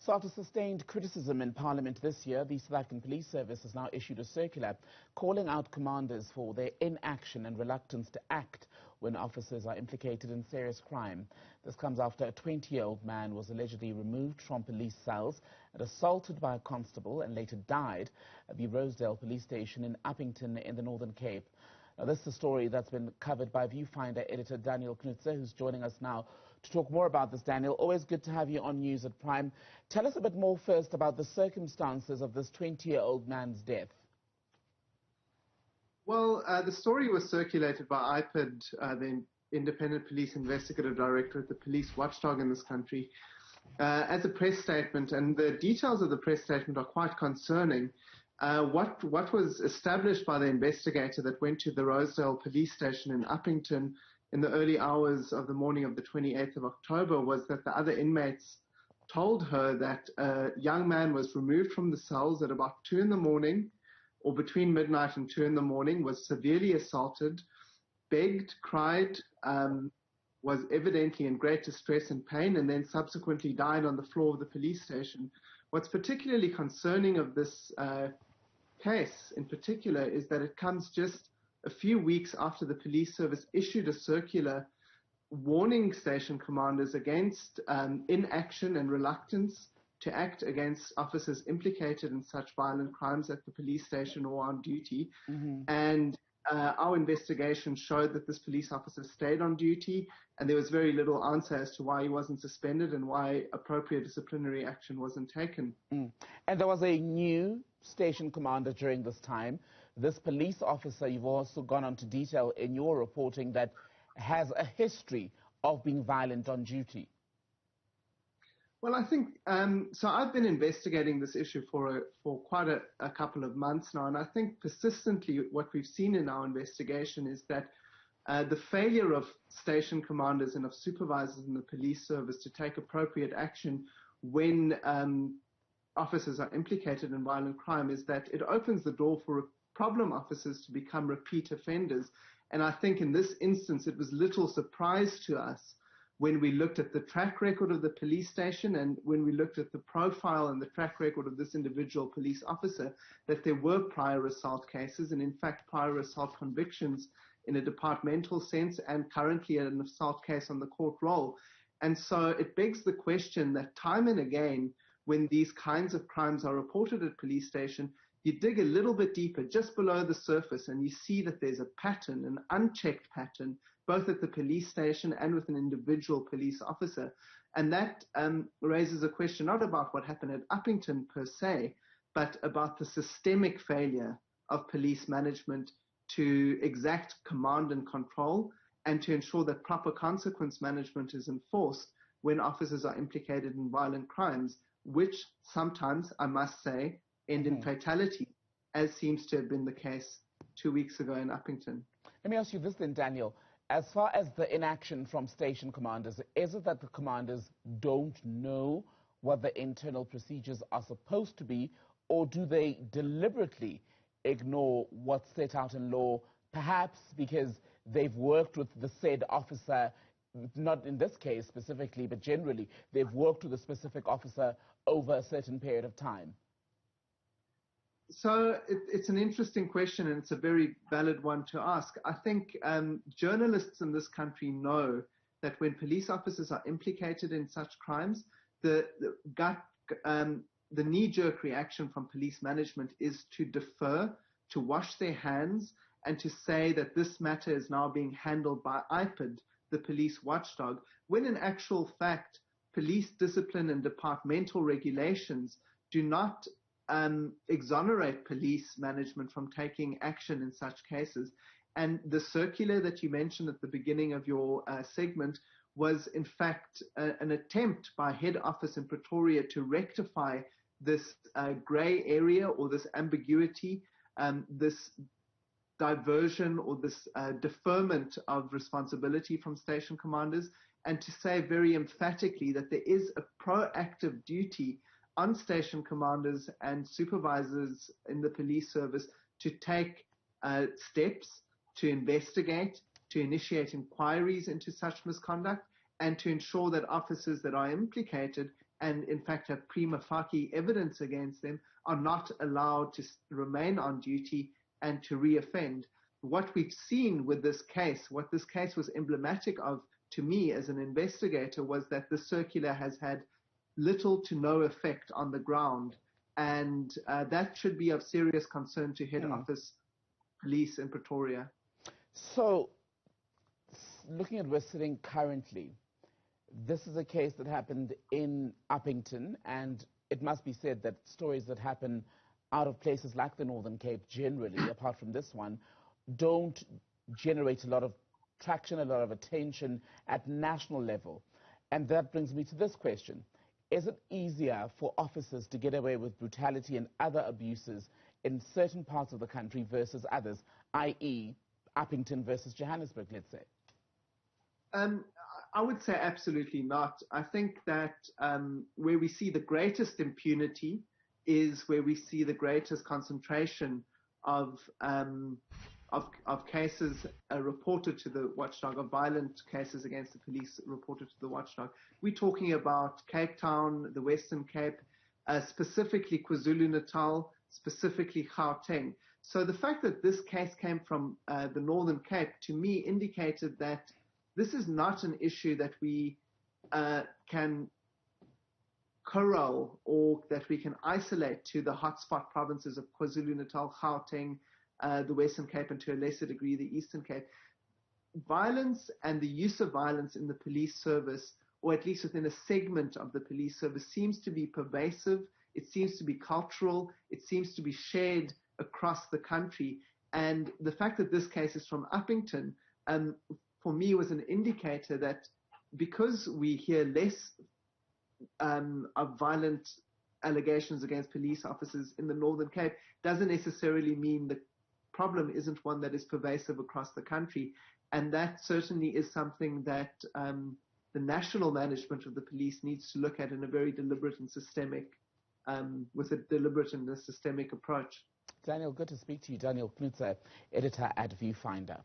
So after sustained criticism in Parliament this year, the South African Police Service has now issued a circular calling out commanders for their inaction and reluctance to act when officers are implicated in serious crime. This comes after a 20-year-old man was allegedly removed from police cells and assaulted by a constable and later died at the Rosedale police station in Uppington in the Northern Cape. Now, this is a story that's been covered by Viewfinder editor Daniel Knutzer, who's joining us now to talk more about this. Daniel, always good to have you on News at Prime. Tell us a bit more first about the circumstances of this 20-year-old man's death. Well, the story was circulated by IPID, the Independent Police Investigative Director at the police watchdog in this country, as a press statement, and the details of the press statement are quite concerning. What was established by the investigator that went to the Rosedale police station in Uppington in the early hours of the morning of the 28th of October was that the other inmates told her that a young man was removed from the cells at about 2 in the morning, or between midnight and 2 in the morning, was severely assaulted, begged, cried, was evidently in great distress and pain, and then subsequently died on the floor of the police station. What's particularly concerning of this case in particular is that it comes just a few weeks after the police service issued a circular warning station commanders against inaction and reluctance to act against officers implicated in such violent crimes at the police station or on duty. And our investigation showed that this police officer stayed on duty, and there was very little answer as to why he wasn't suspended and why appropriate disciplinary action wasn't taken. And there was a new station commander during this time. This police officer, you've also gone on to detail in your reporting, that has a history of being violent on duty. Well, I think, so I've been investigating this issue for quite a couple of months now, and I think persistently what we've seen in our investigation is that the failure of station commanders and of supervisors in the police service to take appropriate action when officers are implicated in violent crime is that it opens the door for problem officers to become repeat offenders. And I think in this instance, it was little surprise to us when we looked at the track record of the police station and when we looked at the profile and the track record of this individual police officer, that there were prior assault cases and in fact prior assault convictions in a departmental sense and currently an assault case on the court roll. And so it begs the question that time and again, when these kinds of crimes are reported at police station, you dig a little bit deeper, just below the surface, and you see that there's a pattern, an unchecked pattern, both at the police station and with an individual police officer. And that raises a question not about what happened at Uppington per se, but about the systemic failure of police management to exact command and control and to ensure that proper consequence management is enforced when officers are implicated in violent crimes, which sometimes, I must say, end in fatality, as seems to have been the case 2 weeks ago in Uppington. Let me ask you this then, Daniel. As far as the inaction from station commanders, is it that the commanders don't know what the internal procedures are supposed to be, or do they deliberately ignore what's set out in law, perhaps because they've worked with the said officer, not in this case specifically, but generally, they've worked with a specific officer over a certain period of time? So it's an interesting question, and it's a very valid one to ask. I think journalists in this country know that when police officers are implicated in such crimes, the knee-jerk reaction from police management is to defer, to wash their hands, and to say that this matter is now being handled by IPID, the police watchdog, when in actual fact, police discipline and departmental regulations do not exonerate police management from taking action in such cases. And the circular that you mentioned at the beginning of your segment was in fact an attempt by head office in Pretoria to rectify this grey area or this ambiguity, this diversion or this deferment of responsibility from station commanders, and to say very emphatically that there is a proactive duty on station commanders and supervisors in the police service to take steps to investigate, to initiate inquiries into such misconduct, and to ensure that officers that are implicated and in fact have prima facie evidence against them are not allowed to remain on duty and to reoffend. What we've seen with this case, what this case was emblematic of to me as an investigator, was that the circular has had little to no effect on the ground. And that should be of serious concern to head office police in Pretoria. So, looking at where we're sitting currently, this is a case that happened in Uppington, and it must be said that stories that happen out of places like the Northern Cape generally, apart from this one, don't generate a lot of traction, a lot of attention at national level. And that brings me to this question. Is it easier for officers to get away with brutality and other abuses in certain parts of the country versus others, i.e. Uppington versus Johannesburg, let's say? I would say absolutely not. I think that where we see the greatest impunity is where we see the greatest concentration of cases reported to the watchdog, of violent cases against the police reported to the watchdog. We're talking about Cape Town, the Western Cape, specifically KwaZulu-Natal, specifically Gauteng. So the fact that this case came from the Northern Cape, to me, indicated that this is not an issue that we can corral or that we can isolate to the hotspot provinces of KwaZulu-Natal, Gauteng, the Western Cape, and to a lesser degree the Eastern Cape. Violence and the use of violence in the police service, or at least within a segment of the police service, seems to be pervasive. It seems to be cultural. It seems to be shared across the country. And the fact that this case is from Uppington, for me, was an indicator that because we hear less of violent allegations against police officers in the Northern Cape, doesn't necessarily mean the problem isn't one that is pervasive across the country. And that certainly is something that the national management of the police needs to look at in a very deliberate and systemic, with a deliberate and a systemic approach. Daniel, good to speak to you. Daniel Knutzer, editor at Viewfinder.